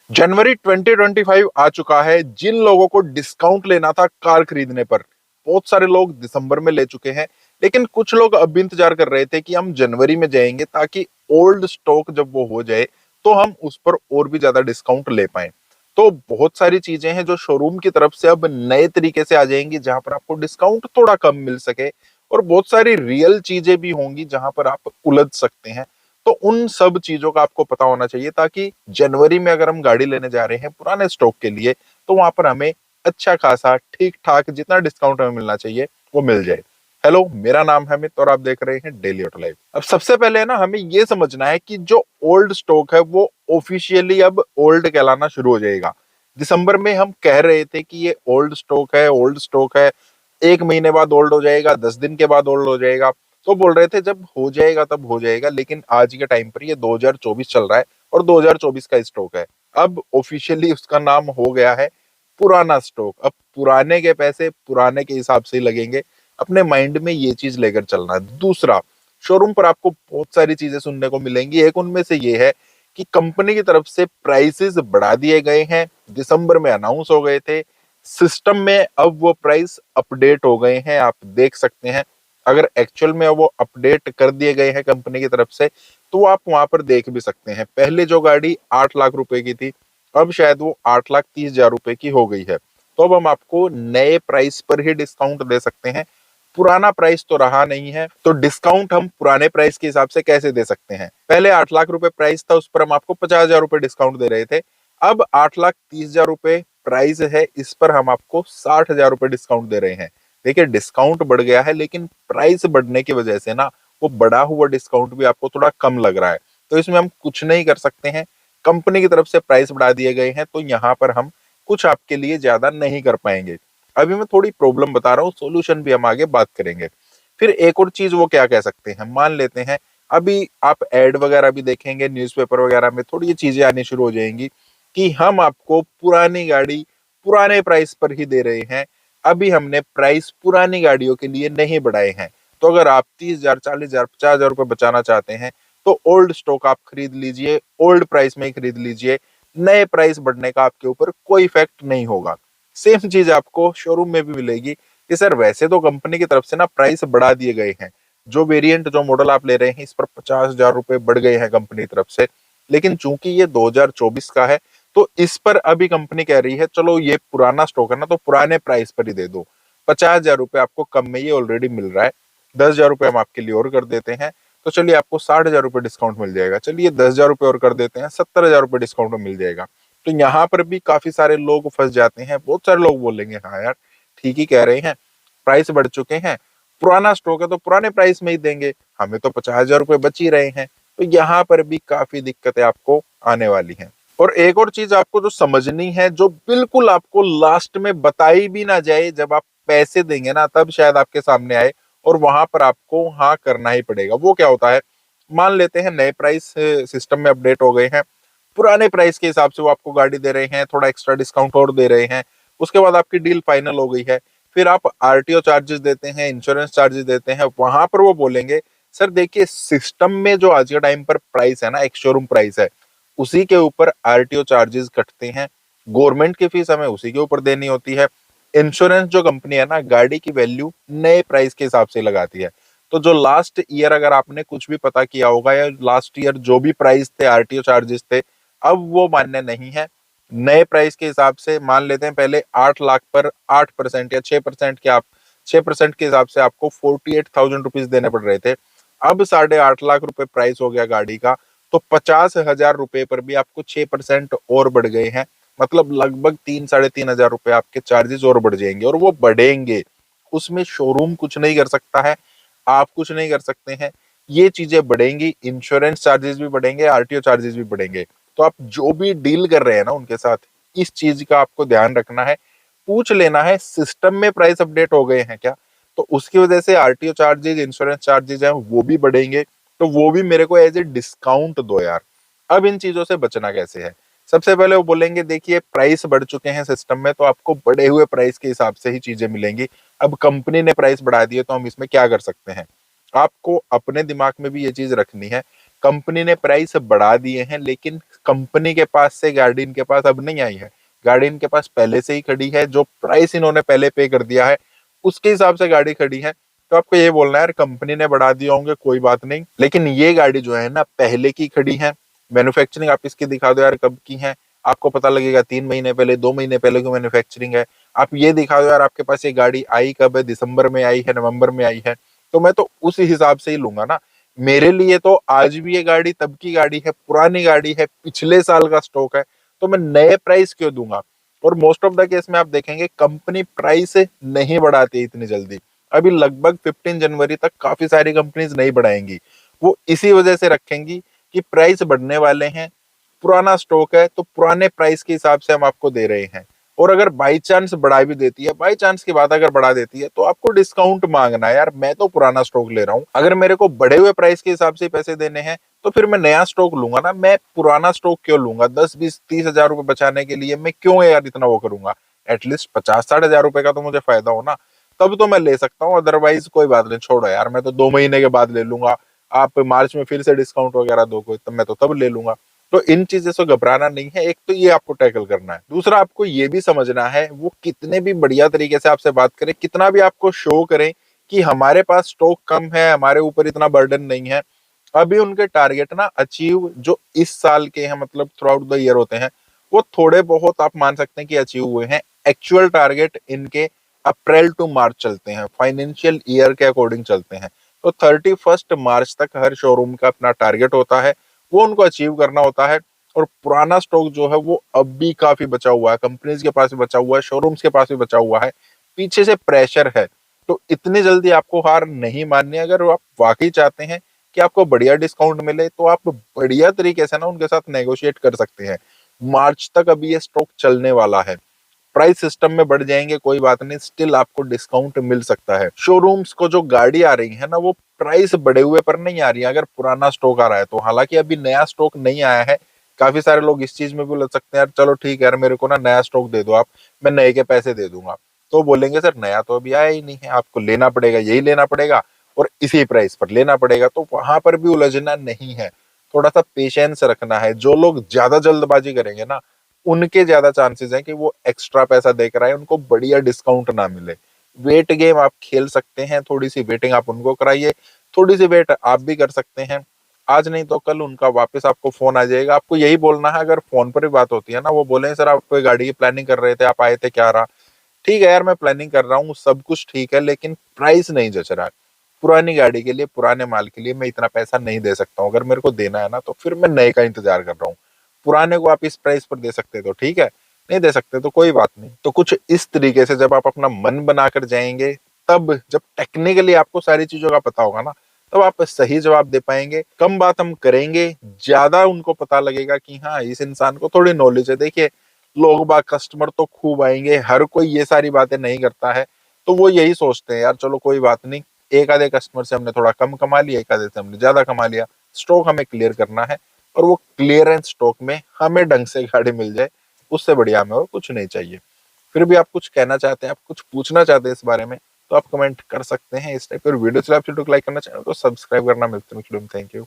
जनवरी 2025 आ चुका है। जिन लोगों को डिस्काउंट लेना था कार खरीदने पर, बहुत सारे लोग दिसंबर में ले चुके हैं। लेकिन कुछ लोग अब भी इंतजार कर रहे थे कि हम जनवरी में जाएंगे ताकि ओल्ड स्टॉक जब वो हो जाए तो हम उस पर और भी ज्यादा डिस्काउंट ले पाए। तो बहुत सारी चीजें हैं जो शोरूम की तरफ से अब नए तरीके से आ जाएंगी जहां पर आपको डिस्काउंट थोड़ा कम मिल सके, और बहुत सारी रियल चीजें भी होंगी जहां पर आप उलझ सकते हैं। तो उन सब चीजों का आपको पता होना चाहिए ताकि जनवरी में अगर हम गाड़ी लेने जा रहे हैं पुराने स्टॉक के लिए तो वहां पर हमें अच्छा खासा ठीक ठाक जितना डिस्काउंट हमें मिलना चाहिए वो मिल जाए। हेलो, मेरा नाम है अमित और आप देख रहे हैं डेली ऑटो लाइफ। अब सबसे पहले ना हमें ये समझना है कि जो ओल्ड स्टॉक है वो ऑफिशियली अब ओल्ड कहलाना शुरू हो जाएगा। दिसंबर में हम कह रहे थे कि ये ओल्ड स्टॉक है, ओल्ड स्टॉक है, एक महीने बाद ओल्ड हो जाएगा, 10 दिन के बाद ओल्ड हो जाएगा। तो बोल रहे थे जब हो जाएगा तब हो जाएगा, लेकिन आज के टाइम पर ये 2024 चल रहा है और 2024 का स्टॉक है। अब ऑफिशियली उसका नाम हो गया है पुराना स्टॉक। अब पुराने के पैसे पुराने के हिसाब से ही लगेंगे। अपने माइंड में ये चीज लेकर चलना है। दूसरा, शोरूम पर आपको बहुत सारी चीजें सुनने को मिलेंगी। एक उनमें से ये है कि कंपनी की तरफ से प्राइसेस बढ़ा दिए गए हैं, दिसंबर में अनाउंस हो गए थे। सिस्टम में अब वो प्राइस अपडेट हो गए हैं, आप देख सकते हैं। अगर एक्चुअल में वो अपडेट कर दिए गए हैं कंपनी की तरफ से तो आप वहां पर देख भी सकते हैं। पहले जो गाड़ी 8 लाख रुपए की थी अब शायद वो 8,30,000 रुपए की हो गई है। तो अब हम आपको नए प्राइस पर ही डिस्काउंट दे सकते हैं, पुराना प्राइस तो रहा नहीं है। तो डिस्काउंट हम पुराने प्राइस के हिसाब से कैसे दे सकते हैं? पहले 8 लाख रुपए प्राइस था, उस पर हम आपको 50,000 रुपए डिस्काउंट दे रहे थे। अब 8,30,000 रुपए प्राइस है, इस पर हम आपको 60,000 रुपए डिस्काउंट दे रहे हैं। देखिए, डिस्काउंट बढ़ गया है लेकिन प्राइस बढ़ने की वजह से ना वो बढ़ा हुआ डिस्काउंट भी आपको थोड़ा कम लग रहा है। तो इसमें हम कुछ नहीं कर सकते हैं। कंपनी की तरफ से प्राइस बढ़ा दिए गए हैं तो यहाँ पर हम कुछ आपके लिए ज्यादा नहीं कर पाएंगे। अभी मैं थोड़ी प्रॉब्लम बता रहा हूँ, सोल्यूशन भी हम आगे बात करेंगे। फिर एक और चीज वो क्या कह सकते हैं, मान लेते हैं अभी आप एड वगैरह भी देखेंगे, न्यूज़पेपर वगैरह में थोड़ी ये चीजें आनी शुरू हो जाएंगी कि हम आपको पुरानी गाड़ी पुराने प्राइस पर ही दे रहे हैं। अभी हमने प्राइस पुरानी गाड़ियों के लिए नहीं बढ़ाए हैं। तो अगर आप 30,000, 40,000, 50,000 रुपए बचाना चाहते हैं तो ओल्ड स्टॉक आप खरीद लीजिए, ओल्ड प्राइस में ही खरीद लीजिए। नए प्राइस बढ़ने का आपके ऊपर कोई इफेक्ट नहीं होगा। सेम चीज आपको शोरूम में भी मिलेगी कि सर वैसे तो कंपनी की तरफ से ना प्राइस बढ़ा दिए गए हैं, जो वेरिएंट जो मॉडल आप ले रहे हैं इस पर 50,000 रुपए बढ़ गए हैं कंपनी की तरफ से, लेकिन चूंकि ये 2024 का है तो इस पर अभी कंपनी कह रही है चलो ये पुराना स्टॉक है ना तो पुराने प्राइस पर ही दे दो। 50,000 रुपए आपको कम में ये ऑलरेडी मिल रहा है, 10,000 रुपए हम आपके लिए और कर देते हैं। तो चलिए आपको 60,000 रुपए डिस्काउंट मिल जाएगा, चलिए 10,000 रुपए और कर देते हैं, 70,000 रुपए डिस्काउंट में मिल जाएगा। तो यहाँ पर भी काफी सारे लोग फंस जाते हैं। बहुत सारे लोग बोलेंगे हाँ यार ठीक ही कह रहे हैं, प्राइस बढ़ चुके हैं, पुराना स्टॉक है तो पुराने प्राइस में ही देंगे, हमें तो 50,000 रुपए बच ही रहे हैं। तो यहाँ पर भी काफी दिक्कतें आपको आने वाली हैं। और एक और चीज आपको जो समझनी है, जो बिल्कुल आपको लास्ट में बताई भी ना जाए, जब आप पैसे देंगे ना तब शायद आपके सामने आए और वहां पर आपको हाँ करना ही पड़ेगा। वो क्या होता है, मान लेते हैं नए प्राइस सिस्टम में अपडेट हो गए हैं, पुराने प्राइस के हिसाब से वो आपको गाड़ी दे रहे हैं, थोड़ा एक्स्ट्रा डिस्काउंट और दे रहे हैं, उसके बाद आपकी डील फाइनल हो गई है। फिर आप आरटीओ चार्जेस देते हैं, इंश्योरेंस चार्जेस देते हैं, वहां पर वो बोलेंगे सर देखिए सिस्टम में जो आज के टाइम पर प्राइस है ना, एक शोरूम प्राइस है, उसी के ऊपर आरटीओ चार्जेस कटते हैं, गवर्नमेंट की फीस हमें उसी के ऊपर देनी होती है। इंश्योरेंस जो कंपनी है ना गाड़ी की वैल्यू नए प्राइस के हिसाब से लगाती है। तो जो लास्ट ईयर अगर आपने कुछ भी पता किया होगा या लास्ट ईयर जो भी प्राइस थे, आरटीओ चार्जेस थे, अब वो मान्य नहीं है। नए प्राइस के हिसाब से मान लेते हैं पहले 8 लाख पर 8% या 6% के आप 6% के हिसाब से आपको 48,000 रुपीज देने पड़ रहे थे। अब 8.5 लाख रुपए प्राइस हो गया गाड़ी का, तो 50,000 रुपए पर भी आपको 6% और बढ़ गए हैं। मतलब लगभग 3-3.5 हजार रुपए आपके चार्जेस और बढ़ जाएंगे और वो बढ़ेंगे। उसमें शोरूम कुछ नहीं कर सकता है, आप कुछ नहीं कर सकते हैं, ये चीजें बढ़ेंगी। इंश्योरेंस चार्जेस भी बढ़ेंगे, आरटीओ चार्जेस भी बढ़ेंगे। तो आप जो भी डील कर रहे हैं ना उनके साथ, इस चीज का आपको ध्यान रखना है, पूछ लेना है सिस्टम में प्राइस अपडेट हो गए हैं क्या, तो उसकी वजह से आरटीओ चार्जेस, इंश्योरेंस चार्जेस हैं वो भी बढ़ेंगे, तो वो भी मेरे को एज ए डिस्काउंट दो यार। अब इन चीजों से बचना कैसे है? सबसे पहले वो बोलेंगे देखिए प्राइस बढ़ चुके हैं सिस्टम में तो आपको बढ़े हुए प्राइस के हिसाब से ही चीजें मिलेंगी। अब कंपनी ने प्राइस बढ़ा दी है तो हम इसमें क्या कर सकते हैं? आपको अपने दिमाग में भी ये चीज रखनी है कंपनी ने प्राइस बढ़ा दिए हैं, लेकिन कंपनी के पास से गाड़ी इनके पास अब नहीं आई है। गाड़ी इनके पास पहले से ही खड़ी है, जो प्राइस इन्होंने पहले पे कर दिया है उसके हिसाब से गाड़ी खड़ी है। तो आपको ये बोलना है यार कंपनी ने बढ़ा दिए होंगे कोई बात नहीं, लेकिन ये गाड़ी जो है ना पहले की खड़ी है। मैन्युफैक्चरिंग आप इसकी दिखा दो यार कब की है, आपको पता लगेगा 3 महीने पहले 2 महीने पहले की मैन्युफैक्चरिंग है। आप ये दिखा दो यार आपके पास ये गाड़ी आई कब है, दिसंबर में आई है, नवंबर में आई है, तो मैं तो उस हिसाब से ही लूंगा ना। मेरे लिए तो आज भी ये गाड़ी तब की गाड़ी है, पुरानी गाड़ी है, पिछले साल का स्टॉक है, तो मैं नए प्राइस क्यों दूंगा। और मोस्ट ऑफ द केस में आप देखेंगे कंपनी प्राइस नहीं बढ़ाती इतनी जल्दी। अभी लगभग 15 जनवरी तक काफी सारी कंपनीज नहीं बढ़ाएंगी, वो इसी वजह से रखेंगी कि प्राइस बढ़ने वाले हैं, पुराना स्टॉक है, तो पुराने प्राइस के हिसाब से हम आपको दे रहे हैं। और अगर बाई चांस बढ़ा भी देती है, बाई चांस की बात अगर बढ़ा देती है, तो आपको डिस्काउंट मांगना है यार, मैं तो पुराना स्टॉक ले रहा हूँ। अगर मेरे को बढ़े हुए प्राइस के हिसाब से पैसे देने हैं तो फिर मैं नया स्टॉक लूंगा ना, मैं पुराना स्टॉक क्यों लूंगा। 10 20 30 हजार रुपए बचाने के लिए मैं क्यों यार इतना वो करूंगा। एटलीस्ट 50 60 हजार रुपए का तो मुझे फायदा हो ना, तब तो मैं ले सकता हूँ। अदरवाइज कोई बात नहीं, छोड़ो यार, मैं तो 2 महीने के बाद ले लूंगा। आप मार्च में फिर से डिस्काउंट वगैरह दोगे तो मैं तो तब ले लूंगा। तो इन चीजों से घबराना नहीं है, एक तो ये आपको टैकल करना है। दूसरा आपको ये भी समझना है वो कितने भी बढ़िया तरीके से आपसे बात करें, कितना भी आपको शो करें कि हमारे पास स्टॉक कम है, हमारे ऊपर इतना बर्डन नहीं है, अभी उनके टारगेट ना अचीव जो इस साल के हैं, मतलब थ्रू आउट द ईयर होते हैं, वो थोड़े बहुत आप मान सकते हैं कि अचीव हुए हैं। एक्चुअल टारगेट इनके अप्रैल टू मार्च चलते हैं, फाइनेंशियल ईयर के अकॉर्डिंग चलते हैं। तो 31 मार्च तक हर शोरूम का अपना टारगेट होता है, वो उनको अचीव करना होता है। और पुराना स्टॉक जो है वो अब भी काफी बचा हुआ है, कंपनीज के पास भी बचा हुआ है, शोरूम्स के पास भी बचा हुआ है, पीछे से प्रेशर है। तो इतनी जल्दी आपको हार नहीं माननी। अगर आप वाकई चाहते हैं कि आपको बढ़िया डिस्काउंट मिले, तो आप बढ़िया तरीके से ना उनके साथ नेगोशिएट कर सकते हैं। मार्च तक अभी ये स्टॉक चलने वाला है, प्राइस सिस्टम में बढ़ जाएंगे कोई बात नहीं, स्टिल आपको डिस्काउंट मिल सकता है। शोरूम्स को जो गाड़ी आ रही है ना वो प्राइस बढ़े हुए पर नहीं आ रही है, अगर पुराना स्टॉक आ रहा है तो। हालांकि अभी नया स्टॉक नहीं आया है, काफी सारे लोग इस चीज में भी लग सकते हैं यार चलो ठीक है यार मेरे को ना नया स्टॉक दे दो आप, मैं नए के पैसे दे दूंगा। तो बोलेंगे सर नया तो अभी आया ही नहीं है, आपको लेना पड़ेगा, यही लेना पड़ेगा और इसी प्राइस पर लेना पड़ेगा। तो वहां पर भी उलझना नहीं है, थोड़ा सा पेशेंस रखना है। जो लोग ज्यादा जल्दबाजी करेंगे ना उनके ज्यादा चांसेस हैं कि वो एक्स्ट्रा पैसा देकर आए, उनको बढ़िया डिस्काउंट ना मिले। वेट गेम आप खेल सकते हैं, थोड़ी सी वेटिंग आप उनको कराइए, थोड़ी सी वेट आप भी कर सकते हैं। आज नहीं तो कल उनका वापस आपको फोन आ जाएगा। आपको यही बोलना है, अगर फोन पर भी बात होती है ना, वो बोले सर आप गाड़ी की प्लानिंग कर रहे थे, आप आए थे, क्या रहा। ठीक है यार मैं प्लानिंग कर रहा हूँ, सब कुछ ठीक है, लेकिन प्राइस नहीं जच रहा है। पुरानी गाड़ी के लिए, पुराने माल के लिए मैं इतना पैसा नहीं दे सकता हूँ। अगर मेरे को देना है ना तो फिर मैं नए का इंतजार कर रहा हूँ। पुराने को आप इस प्राइस पर दे सकते तो ठीक है, नहीं दे सकते तो कोई बात नहीं। तो कुछ इस तरीके से जब आप अपना मन बनाकर जाएंगे, तब जब टेक्निकली आपको सारी चीजों का पता होगा ना, तब आप सही जवाब दे पाएंगे। कम बात हम करेंगे, ज्यादा उनको पता लगेगा कि हाँ इस इंसान को थोड़ी नॉलेज है। देखिए लोग बाग कस्टमर तो खूब आएंगे, हर कोई ये सारी बातें नहीं करता है, तो वो यही सोचते हैं यार चलो कोई बात नहीं, एक आधे कस्टमर से हमने थोड़ा कम कमा लिया, एक आधे से हमने ज्यादा कमा लिया, स्टॉक हमें क्लियर करना है। और वो क्लियरेंस स्टॉक में हमें ढंग से गाड़ी मिल जाए, उससे बढ़िया हमें और कुछ नहीं चाहिए। फिर भी आप कुछ कहना चाहते हैं, आप कुछ पूछना चाहते हैं इस बारे में, तो आप कमेंट कर सकते हैं। इस टाइप की वीडियो से आप लाइक करना, चैनल को सब्सक्राइब करना। मिलते हैं, थैंक यू।